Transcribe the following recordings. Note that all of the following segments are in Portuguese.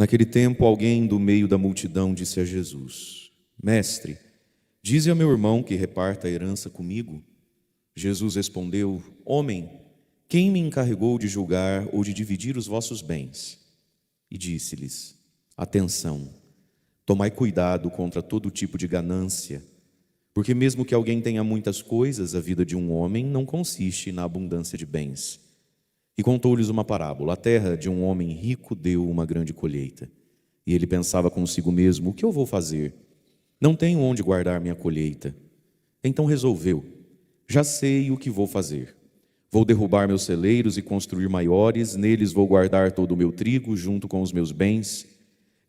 Naquele tempo, alguém do meio da multidão disse a Jesus: Mestre, dize a meu irmão que reparta a herança comigo. Jesus respondeu: Homem, quem me encarregou de julgar ou de dividir os vossos bens? E disse-lhes: Atenção, tomai cuidado contra todo tipo de ganância, porque mesmo que alguém tenha muitas coisas, a vida de um homem não consiste na abundância de bens. E contou-lhes uma parábola: a terra de um homem rico deu uma grande colheita. E ele pensava consigo mesmo: o que eu vou fazer? Não tenho onde guardar minha colheita. Então resolveu: já sei o que vou fazer. Vou derrubar meus celeiros e construir maiores, neles vou guardar todo o meu trigo junto com os meus bens.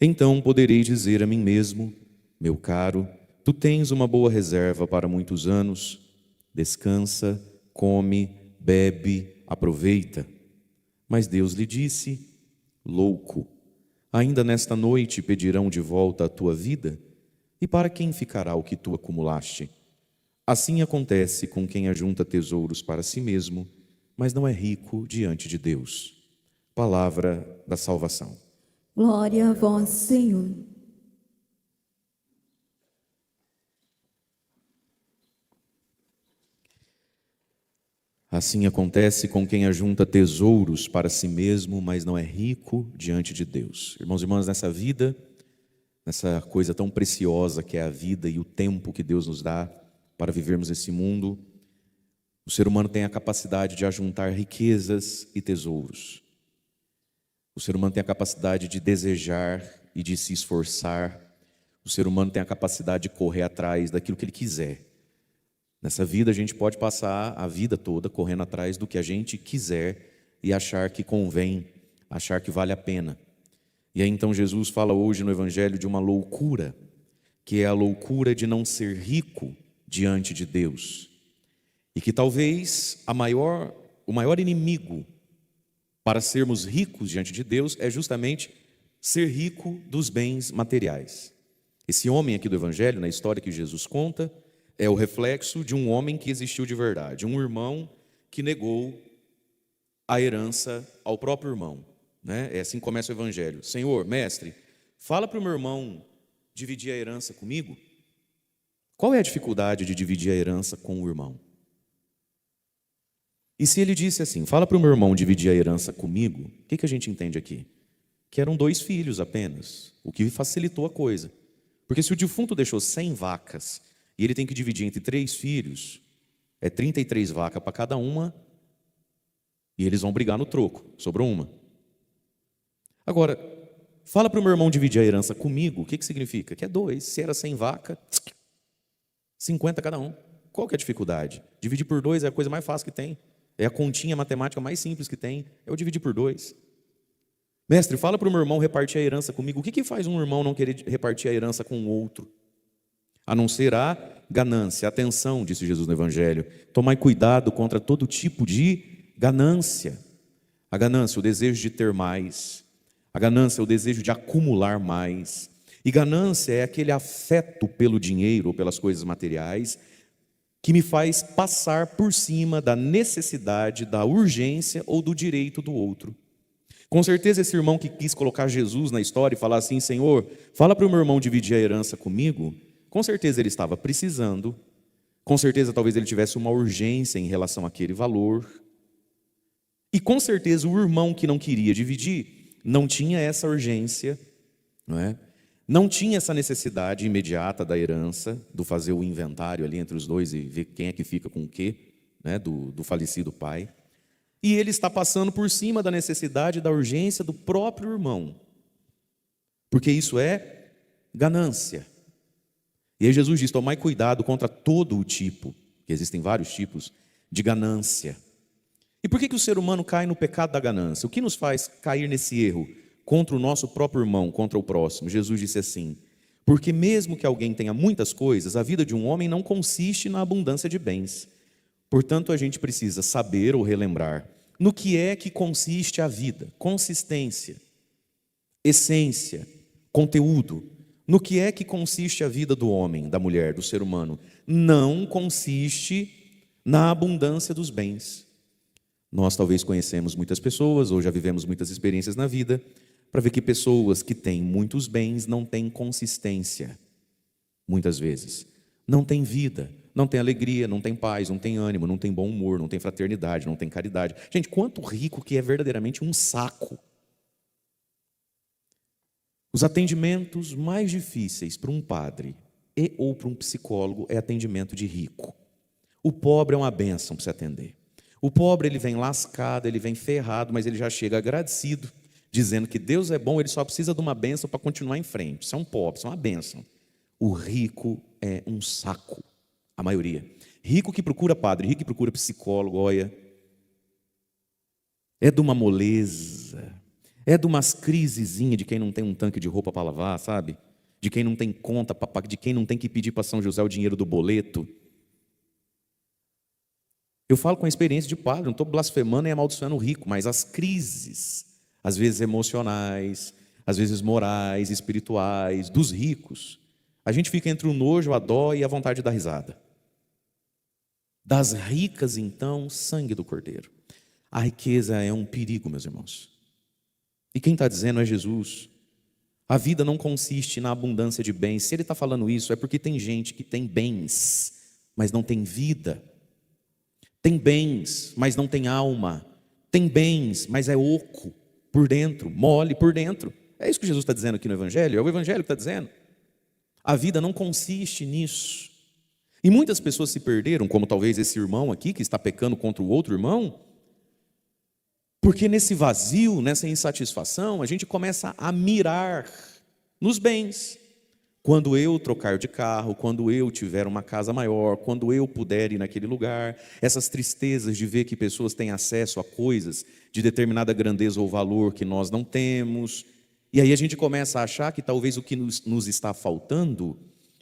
Então poderei dizer a mim mesmo: meu caro, tu tens uma boa reserva para muitos anos. Descansa, come, bebe, aproveita. Mas Deus lhe disse: louco, ainda nesta noite pedirão de volta a tua vida? E para quem ficará o que tu acumulaste? Assim acontece com quem ajunta tesouros para si mesmo, mas não é rico diante de Deus. Palavra da salvação. Glória a vós, Senhor. Assim acontece com quem ajunta tesouros para si mesmo, mas não é rico diante de Deus. Irmãos e irmãs, nessa vida, nessa coisa tão preciosa que é a vida e o tempo que Deus nos dá para vivermos esse mundo, o ser humano tem a capacidade de ajuntar riquezas e tesouros. O ser humano tem a capacidade de desejar e de se esforçar. O ser humano tem a capacidade de correr atrás daquilo que ele quiser. Nessa vida a gente pode passar a vida toda correndo atrás do que a gente quiser e achar que convém, achar que vale a pena. E aí então Jesus fala hoje no Evangelho de uma loucura, que é a loucura de não ser rico diante de Deus. E que talvez o maior inimigo para sermos ricos diante de Deus é justamente ser rico dos bens materiais. Esse homem aqui do Evangelho, na história que Jesus conta, é o reflexo de um homem que existiu de verdade, um irmão que negou a herança ao próprio irmão. É assim que começa o Evangelho. Senhor, mestre, fala para o meu irmão dividir a herança comigo. Qual é a dificuldade de dividir a herança com o irmão? E se ele disse assim, fala para o meu irmão dividir a herança comigo, o que a gente entende aqui? Que eram 2 filhos apenas, o que facilitou a coisa. Porque se o defunto deixou 100 vacas e ele tem que dividir entre 3 filhos, é 33 vacas para cada uma, e eles vão brigar no troco, sobrou uma. Agora, fala para o meu irmão dividir a herança comigo, o que significa? Que é 2, se era 100 vacas, 50 cada um. Qual que é a dificuldade? Dividir por 2 é a coisa mais fácil que tem. É a continha matemática mais simples que tem, é o dividir por 2. Mestre, fala para o meu irmão repartir a herança comigo. O que faz um irmão não querer repartir a herança com o outro? A não ser a ganância. Atenção, disse Jesus no Evangelho, tomai cuidado contra todo tipo de ganância. A ganância, o desejo de ter mais. A ganância é o desejo de acumular mais. E ganância é aquele afeto pelo dinheiro ou pelas coisas materiais que me faz passar por cima da necessidade, da urgência ou do direito do outro. Com certeza esse irmão que quis colocar Jesus na história e falar assim, Senhor, fala para o meu irmão dividir a herança comigo, com certeza ele estava precisando, com certeza talvez ele tivesse uma urgência em relação àquele valor, e com certeza o irmão que não queria dividir não tinha essa urgência, não tinha essa necessidade imediata da herança, do fazer o inventário ali entre os dois e ver quem é que fica com o quê, do falecido pai. E ele está passando por cima da necessidade, da urgência do próprio irmão, porque isso é ganância. E aí Jesus diz, tomai cuidado contra todo o tipo, que existem vários tipos, de ganância. E por que o ser humano cai no pecado da ganância? O que nos faz cair nesse erro contra o nosso próprio irmão, contra o próximo? Jesus disse assim, porque mesmo que alguém tenha muitas coisas, a vida de um homem não consiste na abundância de bens. Portanto, a gente precisa saber ou relembrar no que é que consiste a vida, consistência, essência, conteúdo. No que é que consiste a vida do homem, da mulher, do ser humano? Não consiste na abundância dos bens. Nós talvez conhecemos muitas pessoas, ou já vivemos muitas experiências na vida, para ver que pessoas que têm muitos bens não têm consistência, muitas vezes. Não têm vida, não têm alegria, não têm paz, não têm ânimo, não têm bom humor, não têm fraternidade, não têm caridade. Gente, quanto rico que é verdadeiramente um saco. Os atendimentos mais difíceis para um padre e ou para um psicólogo é atendimento de rico. O pobre é uma bênção para se atender. O pobre, ele vem lascado, ele vem ferrado, mas ele já chega agradecido, dizendo que Deus é bom, ele só precisa de uma bênção para continuar em frente. Isso é um pobre, isso é uma bênção. O rico é um saco, a maioria. Rico que procura padre, rico que procura psicólogo, olha, é de uma moleza, é de umas crisezinhas de quem não tem um tanque de roupa para lavar, sabe? De quem não tem conta para pagar, de quem não tem que pedir para São José o dinheiro do boleto. Eu falo com a experiência de padre, não estou blasfemando nem amaldiçoando o rico, mas as crises, às vezes emocionais, às vezes morais, espirituais, dos ricos, a gente fica entre o nojo, a dó e a vontade de dar risada. Das ricas, então, sangue do Cordeiro. A riqueza é um perigo, meus irmãos. E quem está dizendo é Jesus. A vida não consiste na abundância de bens. Se ele está falando isso, é porque tem gente que tem bens, mas não tem vida. Tem bens, mas não tem alma. Tem bens, mas é oco por dentro, mole por dentro. É isso que Jesus está dizendo aqui no Evangelho. É o Evangelho que está dizendo. A vida não consiste nisso. E muitas pessoas se perderam, como talvez esse irmão aqui, que está pecando contra o outro irmão, porque nesse vazio, nessa insatisfação, a gente começa a mirar nos bens. Quando eu trocar de carro, quando eu tiver uma casa maior, quando eu puder ir naquele lugar, essas tristezas de ver que pessoas têm acesso a coisas de determinada grandeza ou valor que nós não temos. E aí a gente começa a achar que talvez o que nos está faltando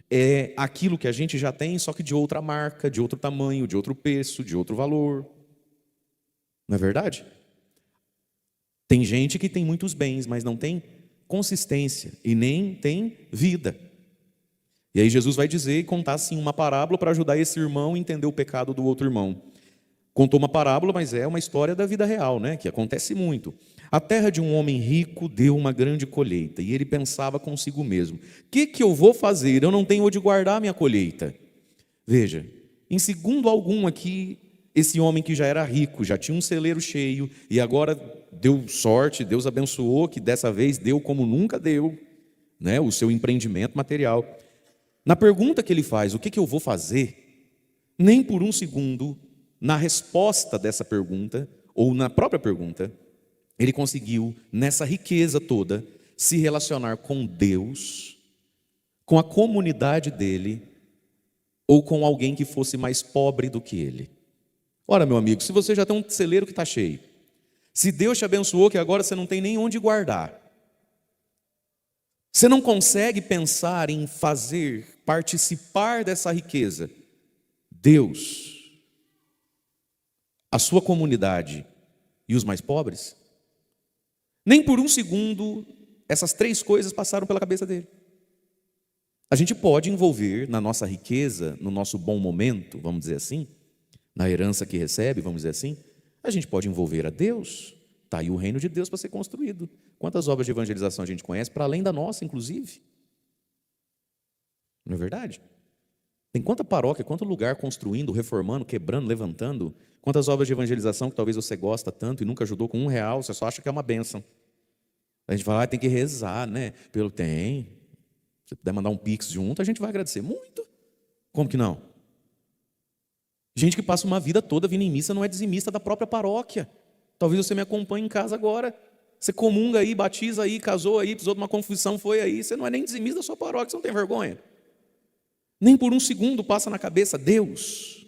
é aquilo que a gente já tem, só que de outra marca, de outro tamanho, de outro preço, de outro valor. Não é verdade? Tem gente que tem muitos bens, mas não tem consistência e nem tem vida. E aí Jesus vai dizer e contar assim uma parábola para ajudar esse irmão a entender o pecado do outro irmão. Contou uma parábola, mas é uma história da vida real, né? Que acontece muito. A terra de um homem rico deu uma grande colheita, e ele pensava consigo mesmo: o que eu vou fazer? Eu não tenho onde guardar a minha colheita. Veja, em segundo algum aqui, esse homem que já era rico, já tinha um celeiro cheio, e agora deu sorte, Deus abençoou, que dessa vez deu como nunca deu, né? O seu empreendimento material. Na pergunta que ele faz, o que eu vou fazer? Nem por um segundo, na resposta dessa pergunta, ou na própria pergunta, ele conseguiu, nessa riqueza toda, se relacionar com Deus, com a comunidade dele, ou com alguém que fosse mais pobre do que ele. Ora, meu amigo, se você já tem um celeiro que está cheio, se Deus te abençoou que agora você não tem nem onde guardar, você não consegue pensar em fazer, participar dessa riqueza, Deus, a sua comunidade e os mais pobres? Nem por um segundo essas três coisas passaram pela cabeça dele. A gente pode envolver na nossa riqueza, no nosso bom momento, vamos dizer assim, na herança que recebe, vamos dizer assim, a gente pode envolver a Deus. Está aí o reino de Deus para ser construído. Quantas obras de evangelização a gente conhece, para além da nossa, inclusive? Não é verdade? Tem quanta paróquia, quanto lugar construindo, reformando, quebrando, levantando. Quantas obras de evangelização que talvez você gosta tanto e nunca ajudou com R$1, você só acha que é uma bênção. A gente fala, tem que rezar, né? Tem. Se puder mandar um pix junto, a gente vai agradecer muito. Como que não? Gente que passa uma vida toda vindo em missa não é dizimista da própria paróquia. Talvez você me acompanhe em casa agora. Você comunga aí, batiza aí, casou aí, precisou de uma confissão, foi aí. Você não é nem dizimista da sua paróquia, você não tem vergonha. Nem por um segundo passa na cabeça Deus.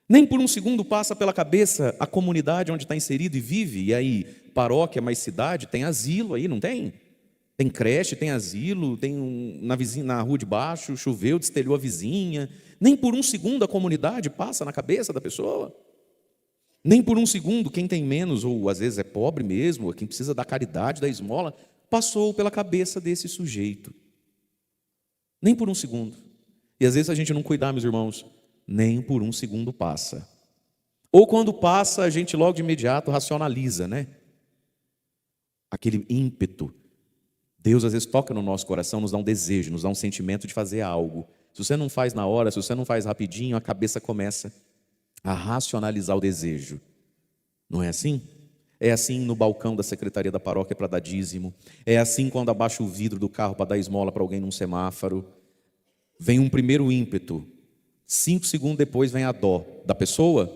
Nem por um segundo passa pela cabeça a comunidade onde está inserido e vive. E aí, paróquia mais cidade, tem asilo aí, não tem? Tem creche, tem asilo, tem na rua de baixo, choveu, destelhou a vizinha. Nem por um segundo a comunidade passa na cabeça da pessoa. Nem por um segundo quem tem menos, ou às vezes é pobre mesmo, ou quem precisa da caridade, da esmola, passou pela cabeça desse sujeito. Nem por um segundo. E às vezes a gente não cuidar, meus irmãos, nem por um segundo passa. Ou quando passa, a gente logo de imediato racionaliza, né? aquele ímpeto. Deus às vezes toca no nosso coração, nos dá um desejo, nos dá um sentimento de fazer algo. Se você não faz na hora, se você não faz rapidinho, a cabeça começa a racionalizar o desejo. Não é assim? É assim no balcão da secretaria da paróquia para dar dízimo. É assim quando abaixa o vidro do carro para dar esmola para alguém num semáforo. Vem um primeiro ímpeto. 5 segundos depois vem a dó da pessoa,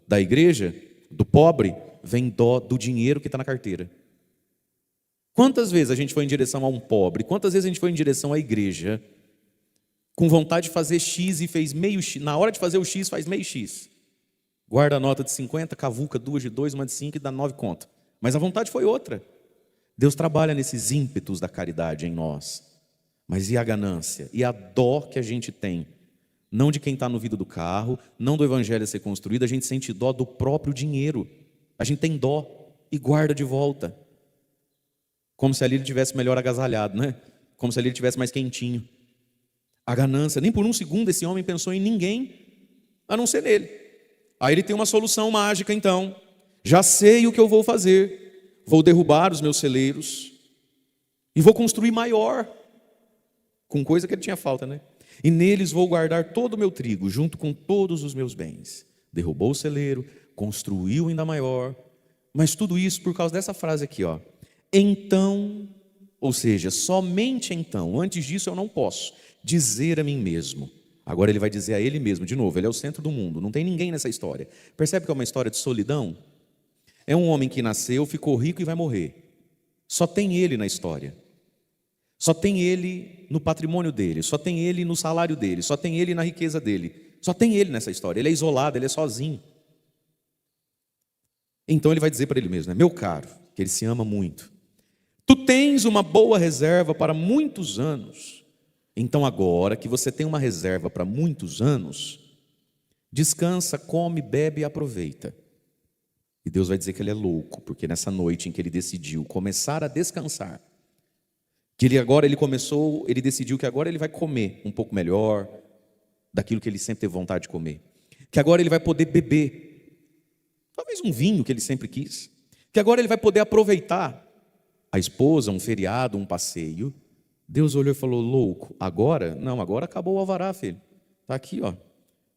da igreja, do pobre. Vem dó do dinheiro que está na carteira. Quantas vezes a gente foi em direção a um pobre? Quantas vezes a gente foi em direção à igreja com vontade de fazer X e fez meio X? Na hora de fazer o X, faz meio X. Guarda a nota de 50, cavuca 2 de 2, uma de 5 e dá 9 conto. Mas a vontade foi outra. Deus trabalha nesses ímpetos da caridade em nós. Mas e a ganância? E a dó que a gente tem? Não de quem está no vidro do carro, não do evangelho a ser construído, a gente sente dó do próprio dinheiro. A gente tem dó e guarda de volta. Como se ali ele tivesse melhor agasalhado, né? Como se ali ele tivesse mais quentinho. A ganância, nem por um segundo esse homem pensou em ninguém, a não ser nele. Aí ele tem uma solução mágica então. Já sei o que eu vou fazer. Vou derrubar os meus celeiros e vou construir maior, com coisa que ele tinha falta, né? E neles vou guardar todo o meu trigo, junto com todos os meus bens. Derrubou o celeiro, construiu ainda maior. Mas tudo isso por causa dessa frase aqui, ó. Então, ou seja, somente então, antes disso eu não posso dizer a mim mesmo. Agora ele vai dizer a ele mesmo, de novo, ele é o centro do mundo, não tem ninguém nessa história. Percebe que é uma história de solidão? É um homem que nasceu, ficou rico e vai morrer. Só tem ele na história. Só tem ele no patrimônio dele, só tem ele no salário dele, só tem ele na riqueza dele. Só tem ele nessa história, ele é isolado, ele é sozinho. Então ele vai dizer para ele mesmo, né? Meu caro, que ele se ama muito. Tu tens uma boa reserva para muitos anos. Então agora que você tem uma reserva para muitos anos, descansa, come, bebe e aproveita. E Deus vai dizer que ele é louco, porque nessa noite em que ele decidiu começar a descansar, que ele decidiu que agora ele vai comer um pouco melhor, daquilo que ele sempre teve vontade de comer. Que agora ele vai poder beber, talvez um vinho que ele sempre quis. Que agora ele vai poder aproveitar a esposa, um feriado, um passeio. Deus olhou e falou, louco, agora? Não, agora acabou o alvará, filho. Está aqui, ó,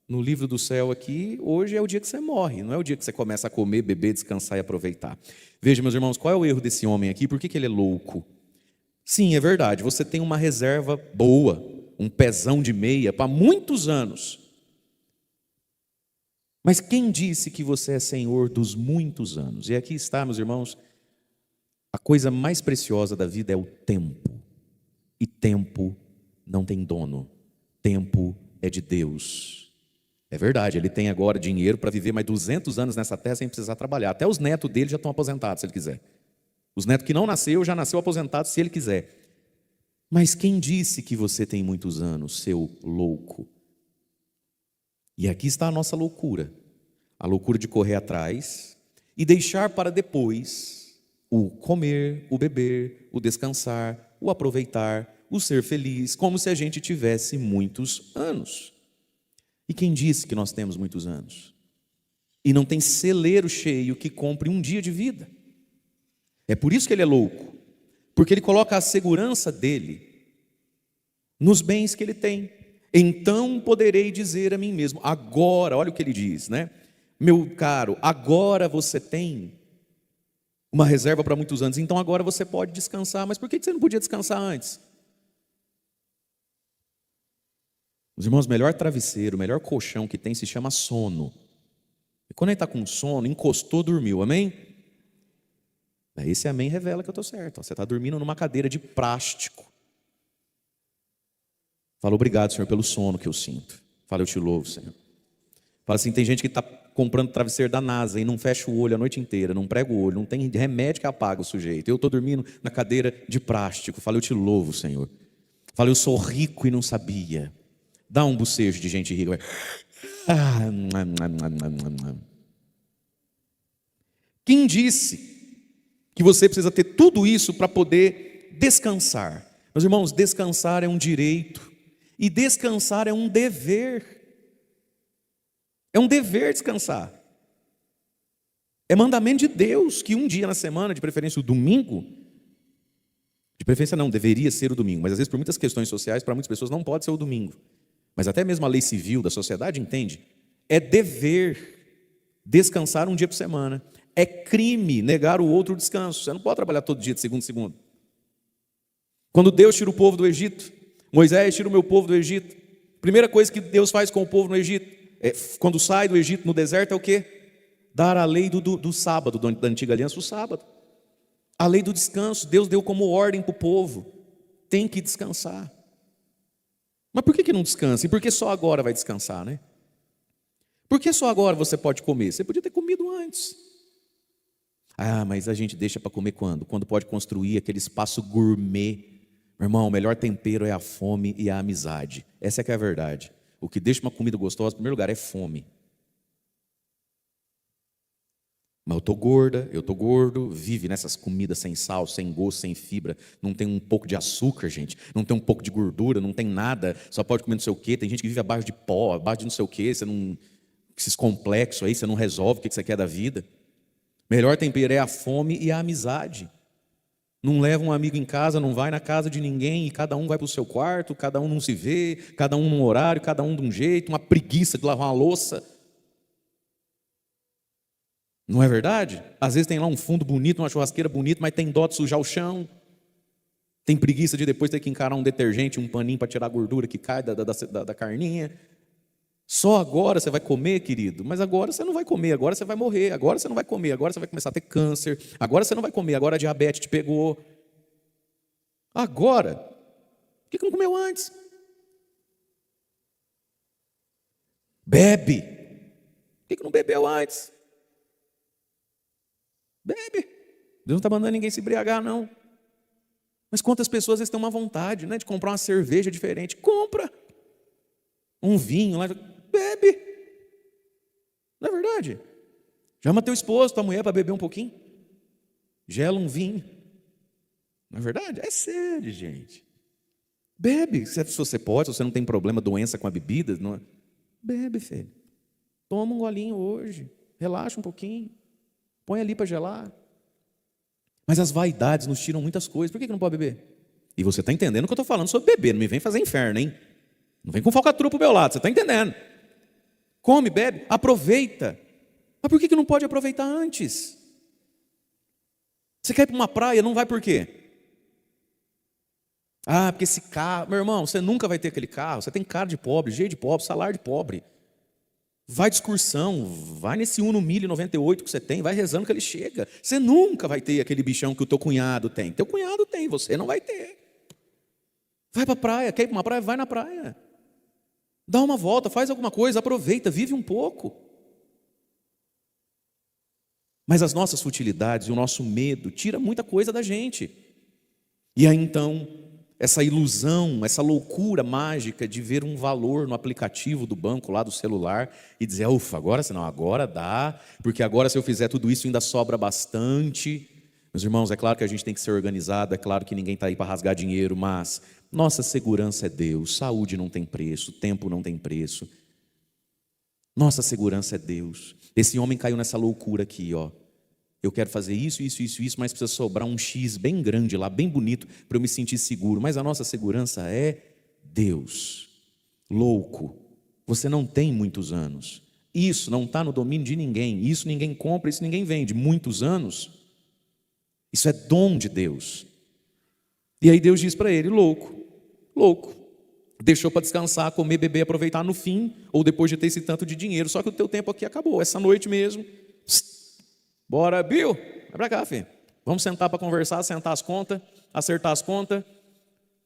no livro do céu aqui, hoje é o dia que você morre, não é o dia que você começa a comer, beber, descansar e aproveitar. Veja, meus irmãos, qual é o erro desse homem aqui? Por que ele é louco? Sim, é verdade, você tem uma reserva boa, um pezão de meia para muitos anos. Mas quem disse que você é senhor dos muitos anos? E aqui está, meus irmãos, a coisa mais preciosa da vida é o tempo. E tempo não tem dono. Tempo é de Deus. É verdade, ele tem agora dinheiro para viver mais 200 anos nessa terra sem precisar trabalhar. Até os netos dele já estão aposentados, se ele quiser. Os netos que não nasceu, já nasceu aposentado, se ele quiser. Mas quem disse que você tem muitos anos, seu louco? E aqui está a nossa loucura. A loucura de correr atrás e deixar para depois o comer, o beber, o descansar, o aproveitar, o ser feliz, como se a gente tivesse muitos anos. E quem disse que nós temos muitos anos? E não tem celeiro cheio que compre um dia de vida. É por isso que ele é louco, porque ele coloca a segurança dele nos bens que ele tem. Então poderei dizer a mim mesmo, agora, olha o que ele diz, né? Meu caro, agora você tem uma reserva para muitos anos, então agora você pode descansar. Mas por que você não podia descansar antes? Os irmãos, o melhor travesseiro, o melhor colchão que tem se chama sono. E quando ele está com sono, encostou, dormiu, amém? Esse amém revela que eu estou certo. Você está dormindo numa cadeira de plástico. Fala, obrigado, Senhor, pelo sono que eu sinto. Fala, eu te louvo, Senhor. Fala assim, tem gente que está comprando travesseiro da NASA e não fecha o olho a noite inteira, não prega o olho, não tem remédio que apaga o sujeito. Eu estou dormindo na cadeira de plástico. Fala, eu te louvo, Senhor. Fala, eu sou rico e não sabia. Dá um bocejo de gente rica. Quem disse que você precisa ter tudo isso para poder descansar? Meus irmãos, descansar é um direito e descansar é um dever. É um dever descansar. É mandamento de Deus que um dia na semana, de preferência o domingo, preferência não, deveria ser o domingo, mas às vezes por muitas questões sociais, para muitas pessoas não pode ser o domingo. Mas até mesmo a lei civil da sociedade entende, é dever descansar um dia por semana. É crime negar o outro descanso. Você não pode trabalhar todo dia de segunda a segunda. Quando Deus tira o povo do Egito, Moisés tira o meu povo do Egito, primeira coisa que Deus faz com o povo no Egito, quando sai do Egito no deserto, é o quê? Dar a lei do sábado, da antiga aliança, o sábado. A lei do descanso, Deus deu como ordem para o povo, tem que descansar. Mas por que não descansa? E por que só agora vai descansar, né? Por que só agora você pode comer? Você podia ter comido antes. Ah, mas a gente deixa para comer quando? Quando pode construir aquele espaço gourmet. Meu irmão, o melhor tempero é a fome e a amizade. Essa é que é a verdade. O que deixa uma comida gostosa, em primeiro lugar, é fome. Mas eu tô gordo, vive nessas comidas sem sal, sem gosto, sem fibra, não tem um pouco de açúcar, gente, não tem um pouco de gordura, não tem nada, só pode comer não sei o quê, tem gente que vive abaixo de pó, abaixo de não sei o quê, você não, esses complexos aí, você não resolve o que você quer da vida. Melhor tempero é a fome e a amizade. Não leva um amigo em casa, não vai na casa de ninguém, e cada um vai para o seu quarto, cada um não se vê, cada um num horário, cada um de um jeito, uma preguiça de lavar uma louça. Não é verdade? Às vezes tem lá um fundo bonito, uma churrasqueira bonita, mas tem dó de sujar o chão. Tem preguiça de depois ter que encarar um detergente, um paninho para tirar a gordura que cai da carninha. Só agora você vai comer, querido, mas agora você não vai comer, agora você vai morrer, agora você não vai comer, agora você vai começar a ter câncer, agora você não vai comer, agora a diabetes te pegou. Agora? Por que não comeu antes? Bebe. Por que não bebeu antes? Bebe. Deus não está mandando ninguém se embriagar, não. Mas quantas pessoas às vezes têm uma vontade, né, de comprar uma cerveja diferente? Compra. Um vinho lá, bebe. Não é verdade? Chama teu esposo, tua mulher para beber um pouquinho. Gela um vinho. Não é verdade? É sério, gente. Bebe. Se você pode, se você não tem problema, doença com a bebida, não é? Bebe, filho. Toma um golinho hoje. Relaxa um pouquinho. Põe ali para gelar. Mas as vaidades nos tiram muitas coisas. Por que não pode beber? E você está entendendo o que eu estou falando sobre beber. Não me vem fazer inferno, hein? Não vem com falcatrua para o meu lado. Você está entendendo? Come, bebe, aproveita. Mas por que não pode aproveitar antes? Você quer ir para uma praia, não vai por quê? Ah, porque esse carro... Meu irmão, você nunca vai ter aquele carro. Você tem cara de pobre, jeito de pobre, salário de pobre. Vai de excursão, vai nesse Uno 1098 que você tem, vai rezando que ele chega. Você nunca vai ter aquele bichão que o teu cunhado tem. Teu cunhado tem, você não vai ter. Vai para a praia, quer ir para uma praia? Vai na praia. Dá uma volta, faz alguma coisa, aproveita, vive um pouco. Mas as nossas futilidades e o nosso medo tira muita coisa da gente. E aí então, essa ilusão, essa loucura mágica de ver um valor no aplicativo do banco lá do celular e dizer, ufa, agora senão, agora dá, porque agora se eu fizer tudo isso ainda sobra bastante. Meus irmãos, é claro que a gente tem que ser organizado, é claro que ninguém está aí para rasgar dinheiro, mas nossa segurança é Deus, saúde não tem preço, tempo não tem preço. Nossa segurança é Deus. Esse homem caiu nessa loucura aqui, ó. Eu quero fazer isso, mas precisa sobrar um X bem grande lá, bem bonito, para eu me sentir seguro. Mas a nossa segurança é Deus. Louco, você não tem muitos anos. Isso não está no domínio de ninguém. Isso ninguém compra, isso ninguém vende. Muitos anos, isso é dom de Deus. E aí Deus diz para ele, louco. Deixou para descansar, comer, beber, aproveitar no fim, ou depois de ter esse tanto de dinheiro. Só que o teu tempo aqui acabou, essa noite mesmo. Bora, Bill, vai para cá, filho. Vamos sentar para conversar, sentar as contas, acertar as contas,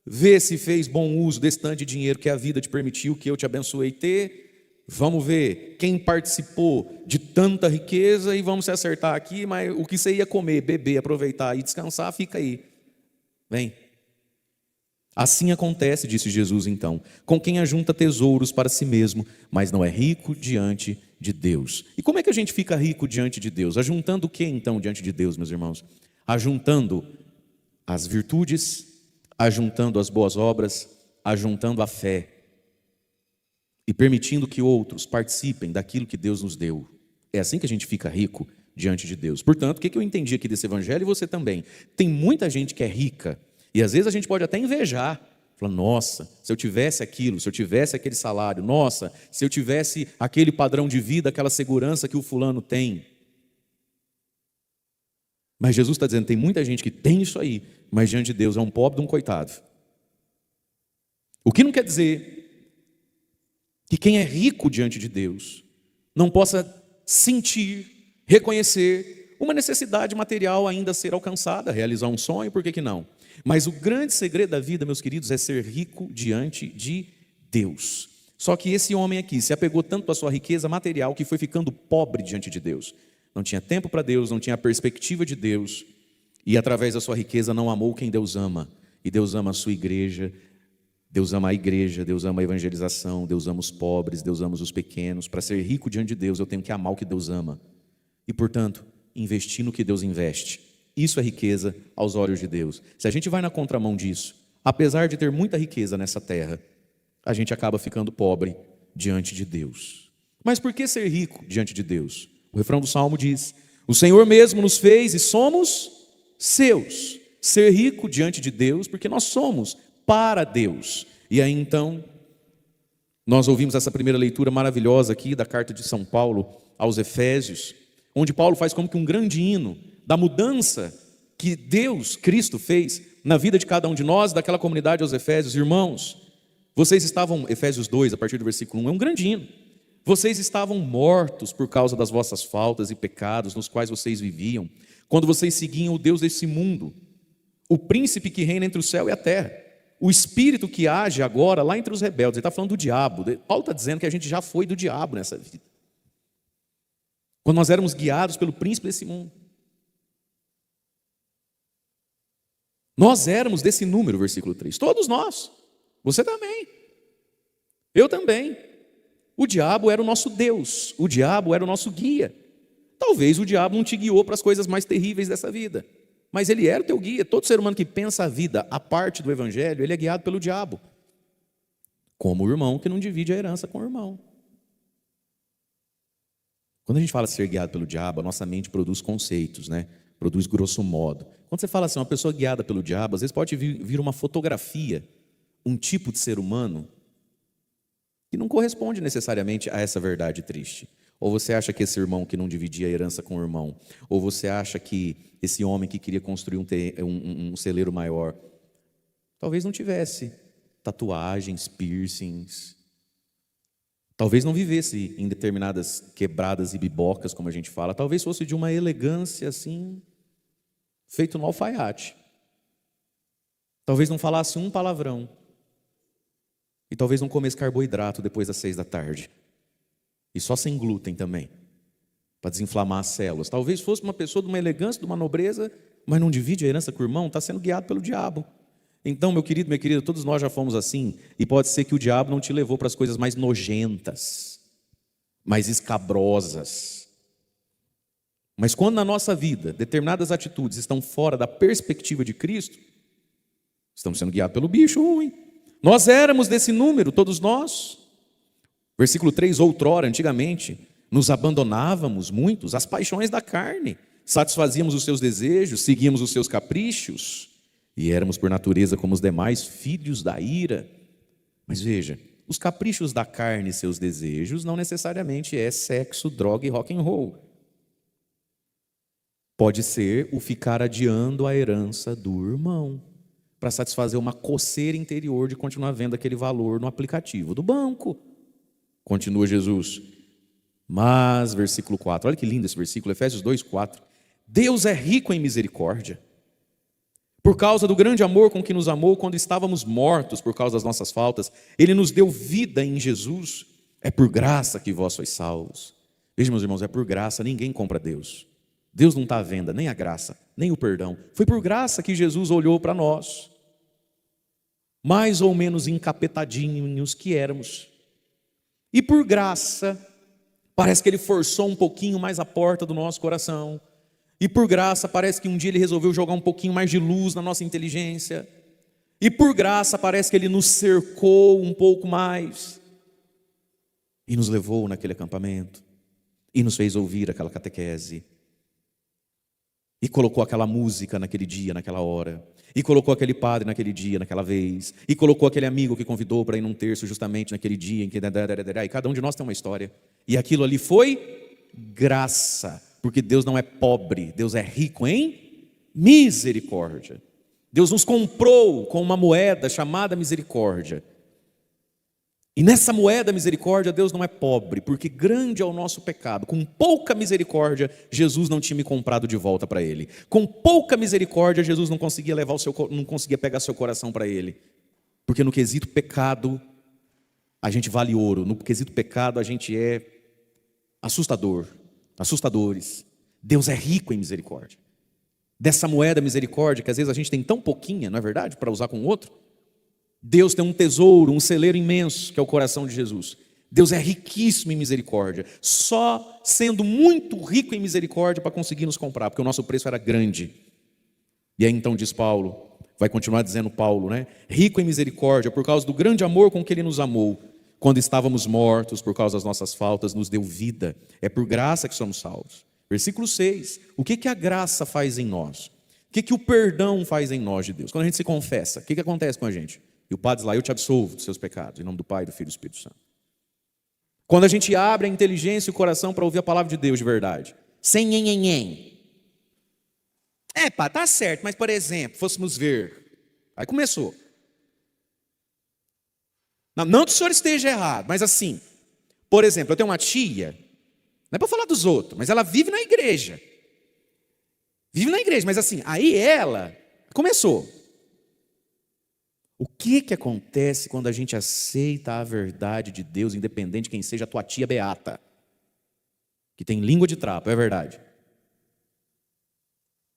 ver se fez bom uso desse tanto de dinheiro que a vida te permitiu, que eu te abençoei ter. Vamos ver quem participou de tanta riqueza e vamos se acertar aqui, mas o que você ia comer, beber, aproveitar e descansar, fica aí. Vem. Assim acontece, disse Jesus então, com quem ajunta tesouros para si mesmo, mas não é rico diante de Deus. E como é que a gente fica rico diante de Deus? Ajuntando o que então diante de Deus, meus irmãos? Ajuntando as virtudes, ajuntando as boas obras, ajuntando a fé e permitindo que outros participem daquilo que Deus nos deu. É assim que a gente fica rico diante de Deus. Portanto, o que eu entendi aqui desse evangelho e você também? Tem muita gente que é rica E às vezes a gente pode até invejar, falando, nossa, se eu tivesse aquilo, se eu tivesse aquele salário, nossa, se eu tivesse aquele padrão de vida, aquela segurança que o fulano tem. Mas Jesus está dizendo, tem muita gente que tem isso aí, mas diante de Deus é um pobre de um coitado. O que não quer dizer que quem é rico diante de Deus não possa sentir, reconhecer uma necessidade material ainda a ser alcançada, realizar um sonho, por que não? Mas o grande segredo da vida, meus queridos, é ser rico diante de Deus. Só que esse homem aqui se apegou tanto à sua riqueza material que foi ficando pobre diante de Deus. Não tinha tempo para Deus, não tinha a perspectiva de Deus, e através da sua riqueza não amou quem Deus ama. E Deus ama a sua igreja, Deus ama a igreja, Deus ama a evangelização, Deus ama os pobres, Deus ama os pequenos. Para ser rico diante de Deus, eu tenho que amar o que Deus ama. E, portanto, investir no que Deus investe. Isso é riqueza aos olhos de Deus. Se a gente vai na contramão disso, apesar de ter muita riqueza nessa terra, a gente acaba ficando pobre diante de Deus. Mas por que ser rico diante de Deus? O refrão do Salmo diz, o Senhor mesmo nos fez e somos seus. Ser rico diante de Deus, porque nós somos para Deus. E aí então, nós ouvimos essa primeira leitura maravilhosa aqui da carta de São Paulo aos Efésios, onde Paulo faz como que um grande hino da mudança que Deus, Cristo, fez na vida de cada um de nós, daquela comunidade aos Efésios. Irmãos, vocês estavam, Efésios 2, a partir do versículo 1, é um grande hino. Vocês estavam mortos por causa das vossas faltas e pecados nos quais vocês viviam, quando vocês seguiam o Deus desse mundo, o príncipe que reina entre o céu e a terra, o espírito que age agora lá entre os rebeldes. Ele está falando do diabo. Paulo está dizendo que a gente já foi do diabo nessa vida, quando nós éramos guiados pelo príncipe desse mundo. Nós éramos desse número, versículo 3, todos nós, você também, eu também. O diabo era o nosso Deus, o diabo era o nosso guia. Talvez o diabo não te guiou para as coisas mais terríveis dessa vida, mas ele era o teu guia. Todo ser humano que pensa a vida a parte do evangelho, ele é guiado pelo diabo, como o irmão que não divide a herança com o irmão. Quando a gente fala ser guiado pelo diabo, a nossa mente produz conceitos, né? Produz grosso modo. Quando você fala assim, uma pessoa guiada pelo diabo, às vezes pode vir uma fotografia, um tipo de ser humano que não corresponde necessariamente a essa verdade triste. Ou você acha que esse irmão que não dividia a herança com o irmão, ou você acha que esse homem que queria construir um celeiro maior, talvez não tivesse tatuagens, piercings, talvez não vivesse em determinadas quebradas e bibocas, como a gente fala, talvez fosse de uma elegância assim, feito no alfaiate. Talvez não falasse um palavrão. E talvez não comesse carboidrato depois das 6 da tarde. E só sem glúten também, para desinflamar as células. Talvez fosse uma pessoa de uma elegância, de uma nobreza, mas não divide a herança com o irmão, está sendo guiado pelo diabo. Então, meu querido, minha querida, todos nós já fomos assim. E pode ser que o diabo não te levou para as coisas mais nojentas, mais escabrosas. Mas quando na nossa vida determinadas atitudes estão fora da perspectiva de Cristo, estamos sendo guiados pelo bicho ruim. Nós éramos desse número, todos nós. Versículo 3, outrora, antigamente, nos abandonávamos muitos às paixões da carne, satisfazíamos os seus desejos, seguíamos os seus caprichos, e éramos por natureza como os demais, filhos da ira. Mas veja, os caprichos da carne e seus desejos não necessariamente é sexo, droga e rock and roll. Pode ser o ficar adiando a herança do irmão, para satisfazer uma coceira interior de continuar vendo aquele valor no aplicativo do banco. Continua Jesus. Mas, versículo 4, olha que lindo esse versículo, Efésios 2, 4. Deus é rico em misericórdia, por causa do grande amor com que nos amou quando estávamos mortos por causa das nossas faltas. Ele nos deu vida em Jesus. É por graça que vós sois salvos. Veja, meus irmãos, é por graça, ninguém compra Deus. Deus não está à venda, nem a graça, nem o perdão. Foi por graça que Jesus olhou para nós, mais ou menos encapetadinhos que éramos. E por graça, parece que Ele forçou um pouquinho mais a porta do nosso coração. E por graça, parece que um dia Ele resolveu jogar um pouquinho mais de luz na nossa inteligência. E por graça, parece que Ele nos cercou um pouco mais. E nos levou naquele acampamento. E nos fez ouvir aquela catequese. E colocou aquela música naquele dia, naquela hora. E colocou aquele padre naquele dia, naquela vez. E colocou aquele amigo que convidou para ir num terço justamente naquele dia em que... E cada um de nós tem uma história. E aquilo ali foi graça. Porque Deus não é pobre, Deus é rico em misericórdia. Deus nos comprou com uma moeda chamada misericórdia. E nessa moeda misericórdia, Deus não é pobre, porque grande é o nosso pecado. Com pouca misericórdia, Jesus não tinha me comprado de volta para Ele. Com pouca misericórdia, Jesus não conseguia não conseguia pegar seu coração para Ele. Porque no quesito pecado, a gente vale ouro. No quesito pecado, a gente é assustadores. Deus é rico em misericórdia. Dessa moeda misericórdia, que às vezes a gente tem tão pouquinha, não é verdade, para usar com o outro. Deus tem um tesouro, um celeiro imenso, que é o coração de Jesus. Deus é riquíssimo em misericórdia, só sendo muito rico em misericórdia para conseguir nos comprar, porque o nosso preço era grande. E aí então diz Paulo, vai continuar dizendo Paulo, né? Rico em misericórdia, por causa do grande amor com que Ele nos amou. Quando estávamos mortos, por causa das nossas faltas, nos deu vida. É por graça que somos salvos. Versículo 6, o que a graça faz em nós? O que o perdão faz em nós de Deus? Quando a gente se confessa, o que acontece com a gente? E o Padre diz lá, eu te absolvo dos seus pecados, em nome do Pai, do Filho e do Espírito Santo. Quando a gente abre a inteligência e o coração para ouvir a palavra de Deus de verdade, sem nhenhenhen. Pá, tá certo, mas por exemplo, fôssemos ver. Aí começou. Não que o senhor esteja errado, mas assim, por exemplo, eu tenho uma tia, não é para falar dos outros, mas ela vive na igreja. Vive na igreja, mas assim, aí ela começou. O que acontece quando a gente aceita a verdade de Deus, independente de quem seja a tua tia beata, que tem língua de trapo, é verdade.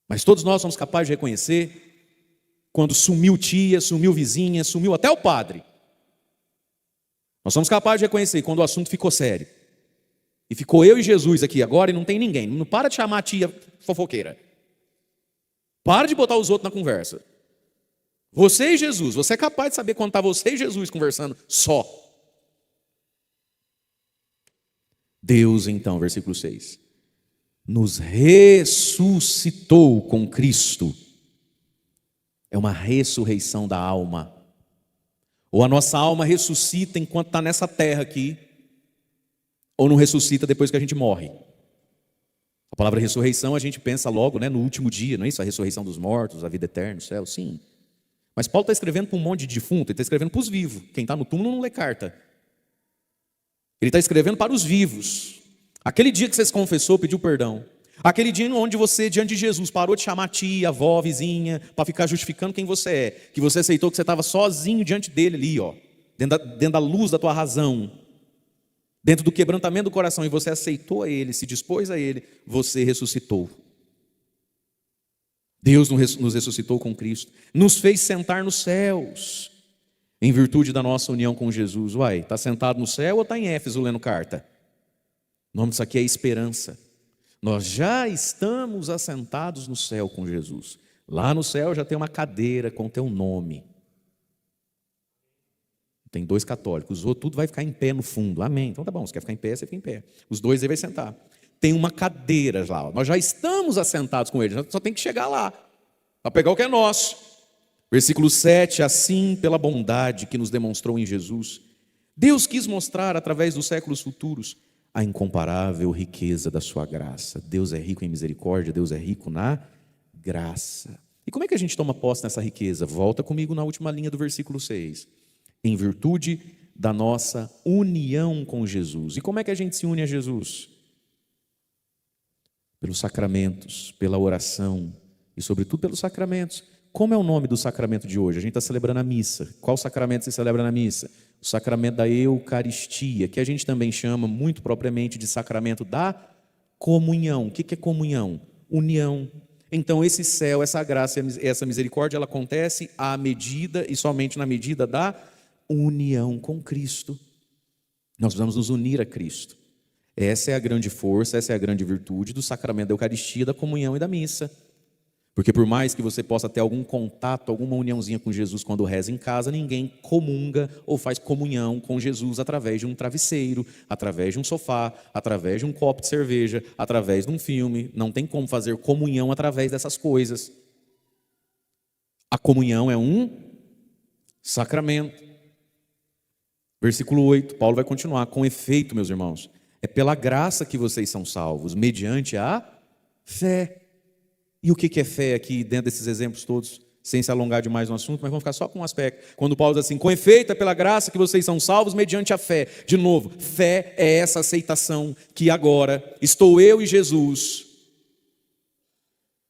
Mas todos nós somos capazes de reconhecer quando sumiu tia, sumiu vizinha, sumiu até o padre. Nós somos capazes de reconhecer quando o assunto ficou sério. E ficou eu e Jesus aqui agora e não tem ninguém. Não para de chamar a tia fofoqueira. Para de botar os outros na conversa. Você e Jesus, você é capaz de saber quando está você e Jesus conversando só. Deus então, versículo 6, nos ressuscitou com Cristo. É uma ressurreição da alma. Ou a nossa alma ressuscita enquanto está nessa terra aqui, ou não ressuscita depois que a gente morre. A palavra ressurreição a gente pensa logo, né, no último dia, não é isso? A ressurreição dos mortos, a vida eterna, o céu, sim. Mas Paulo está escrevendo para um monte de defunto, ele está escrevendo para os vivos. Quem está no túmulo não lê carta. Ele está escrevendo para os vivos. Aquele dia que você se confessou, pediu perdão. Aquele dia onde você, diante de Jesus, parou de chamar tia, avó, vizinha, para ficar justificando quem você é. Que você aceitou que você estava sozinho diante dele ali, ó, dentro da luz da tua razão. Dentro do quebrantamento do coração. E você aceitou a ele, se dispôs a ele, você ressuscitou. Deus nos ressuscitou com Cristo, nos fez sentar nos céus, em virtude da nossa união com Jesus. Uai, está sentado no céu ou está em Éfeso lendo carta? O nome disso aqui é esperança. Nós já estamos assentados no céu com Jesus. Lá no céu já tem uma cadeira com teu nome. Tem 2 católicos, os outros tudo vai ficar em pé no fundo. Amém. Então tá bom, se quer ficar em pé, você fica em pé. Os 2 aí vai sentar. Tem uma cadeira lá, nós já estamos assentados com eles, só tem que chegar lá, para pegar o que é nosso. Versículo 7, assim pela bondade que nos demonstrou em Jesus, Deus quis mostrar através dos séculos futuros a incomparável riqueza da sua graça. Deus é rico em misericórdia, Deus é rico na graça. E como é que a gente toma posse nessa riqueza? Volta comigo na última linha do versículo 6. Em virtude da nossa união com Jesus. E como é que a gente se une a Jesus? Pelos sacramentos, pela oração e sobretudo pelos sacramentos. Como é o nome do sacramento de hoje? A gente está celebrando a missa. Qual sacramento se celebra na missa? O sacramento da Eucaristia, que a gente também chama muito propriamente de sacramento da comunhão. O que é comunhão? União. Então esse céu, essa graça, essa misericórdia, ela acontece à medida e somente na medida da união com Cristo. Nós precisamos nos unir a Cristo. Essa é a grande força, essa é a grande virtude do sacramento da Eucaristia, da comunhão e da missa. Porque por mais que você possa ter algum contato, alguma uniãozinha com Jesus quando reza em casa, ninguém comunga ou faz comunhão com Jesus através de um travesseiro, através de um sofá, através de um copo de cerveja, através de um filme. Não tem como fazer comunhão através dessas coisas. A comunhão é um sacramento. Versículo 8, Paulo vai continuar. Com efeito, meus irmãos, é pela graça que vocês são salvos, mediante a fé. E o que é fé aqui dentro desses exemplos todos, sem se alongar demais no assunto, mas vamos ficar só com um aspecto. Quando Paulo diz assim, com efeito é pela graça que vocês são salvos mediante a fé. De novo, fé é essa aceitação que agora estou eu e Jesus.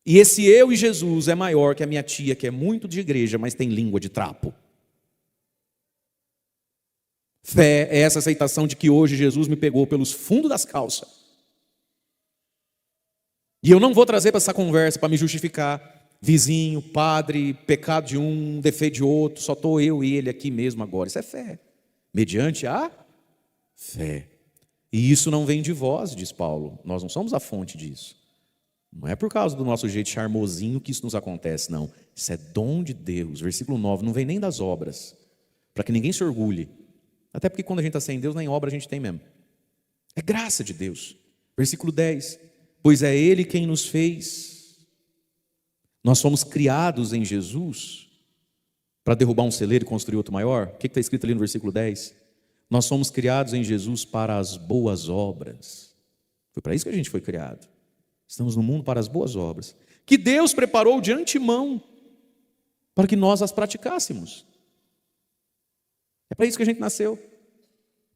E esse eu e Jesus é maior que a minha tia, que é muito de igreja, mas tem língua de trapo. Fé é essa aceitação de que hoje Jesus me pegou pelos fundos das calças. E eu não vou trazer para essa conversa para me justificar vizinho, padre, pecado de um, defeito de outro, só estou eu e ele aqui mesmo agora. Isso é fé, mediante a fé. E isso não vem de vós, diz Paulo, nós não somos a fonte disso. Não é por causa do nosso jeito charmosinho que isso nos acontece, não. Isso é dom de Deus. Versículo 9, não vem nem das obras, para que ninguém se orgulhe. Até porque quando a gente está sem Deus, nem obra a gente tem mesmo. É graça de Deus. Versículo 10, pois é Ele quem nos fez. Nós fomos criados em Jesus para derrubar um celeiro e construir outro maior. O que está escrito ali no versículo 10? Nós somos criados em Jesus para as boas obras. Foi para isso que a gente foi criado. Estamos no mundo para as boas obras, que Deus preparou de antemão para que nós as praticássemos. É para isso que a gente nasceu.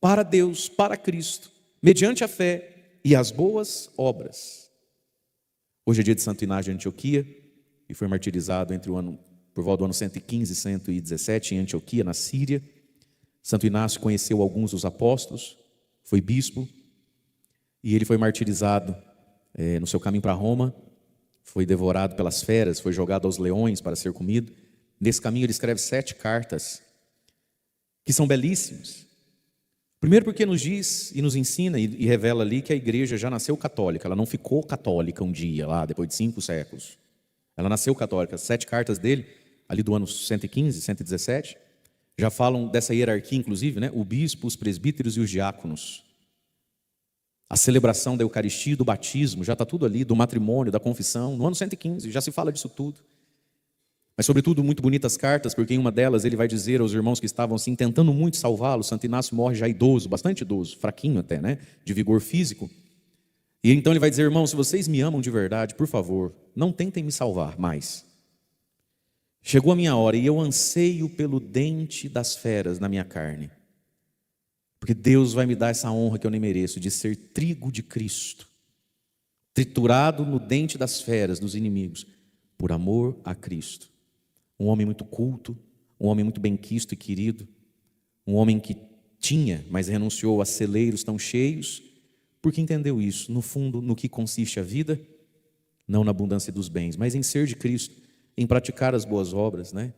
Para Deus, para Cristo, mediante a fé e as boas obras. Hoje é dia de Santo Inácio de Antioquia, e foi martirizado por volta do ano 115 e 117 em Antioquia, na Síria. Santo Inácio conheceu alguns dos apóstolos, foi bispo, e ele foi martirizado no seu caminho para Roma, foi devorado pelas feras, foi jogado aos leões para ser comido. Nesse caminho ele escreve 7 cartas, que são belíssimas. Primeiro porque nos diz e nos ensina e revela ali que a igreja já nasceu católica, ela não ficou católica um dia lá, depois de 5 séculos. Ela nasceu católica. As 7 cartas dele, ali do ano 115, 117, já falam dessa hierarquia, inclusive, né? O bispo, os presbíteros e os diáconos. A celebração da Eucaristia, do batismo, já está tudo ali, do matrimônio, da confissão, no ano 115, já se fala disso tudo. Mas, sobretudo, muito bonitas cartas, porque em uma delas ele vai dizer aos irmãos que estavam assim, tentando muito salvá-lo. Santo Inácio morre já idoso, bastante idoso, fraquinho até, né? De vigor físico. E então ele vai dizer, irmãos, se vocês me amam de verdade, por favor, não tentem me salvar mais. Chegou a minha hora e eu anseio pelo dente das feras na minha carne. Porque Deus vai me dar essa honra que eu nem mereço, de ser trigo de Cristo, triturado no dente das feras, dos inimigos, por amor a Cristo. Um homem muito culto, um homem muito benquisto e querido, um homem que tinha, mas renunciou a celeiros tão cheios, porque entendeu isso, no fundo, no que consiste a vida, não na abundância dos bens, mas em ser de Cristo, em praticar as boas obras, né?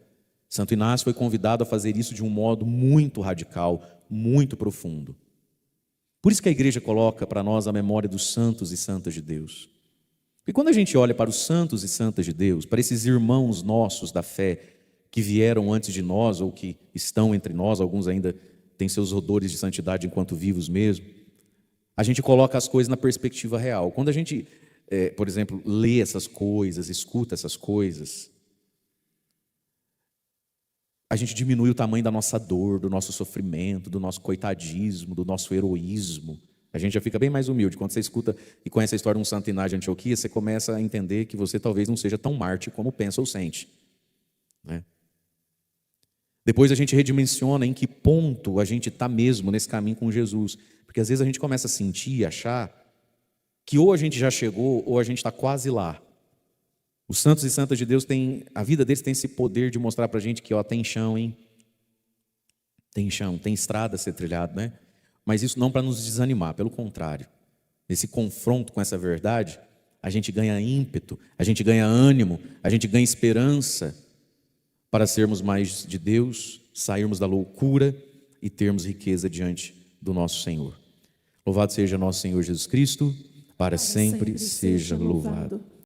Santo Inácio foi convidado a fazer isso de um modo muito radical, muito profundo. Por isso que a igreja coloca para nós a memória dos santos e santas de Deus. E quando a gente olha para os santos e santas de Deus, para esses irmãos nossos da fé, que vieram antes de nós, ou que estão entre nós, alguns ainda têm seus odores de santidade enquanto vivos mesmo, a gente coloca as coisas na perspectiva real. Quando a gente, por exemplo, lê essas coisas, escuta essas coisas, a gente diminui o tamanho da nossa dor, do nosso sofrimento, do nosso coitadismo, do nosso heroísmo. A gente já fica bem mais humilde. Quando você escuta e conhece a história de um Santo Inácio de Antioquia, você começa a entender que você talvez não seja tão mártir como pensa ou sente, né? Depois a gente redimensiona em que ponto a gente está mesmo nesse caminho com Jesus. Porque às vezes a gente começa a sentir e achar que ou a gente já chegou ou a gente está quase lá. Os santos e santas de Deus a vida deles tem esse poder de mostrar para a gente que tem chão, hein? Tem chão, tem estrada a ser trilhado, né? Mas isso não para nos desanimar, pelo contrário. Nesse confronto com essa verdade, a gente ganha ímpeto, a gente ganha ânimo, a gente ganha esperança para sermos mais de Deus, sairmos da loucura e termos riqueza diante do nosso Senhor. Louvado seja nosso Senhor Jesus Cristo, para sempre seja louvado.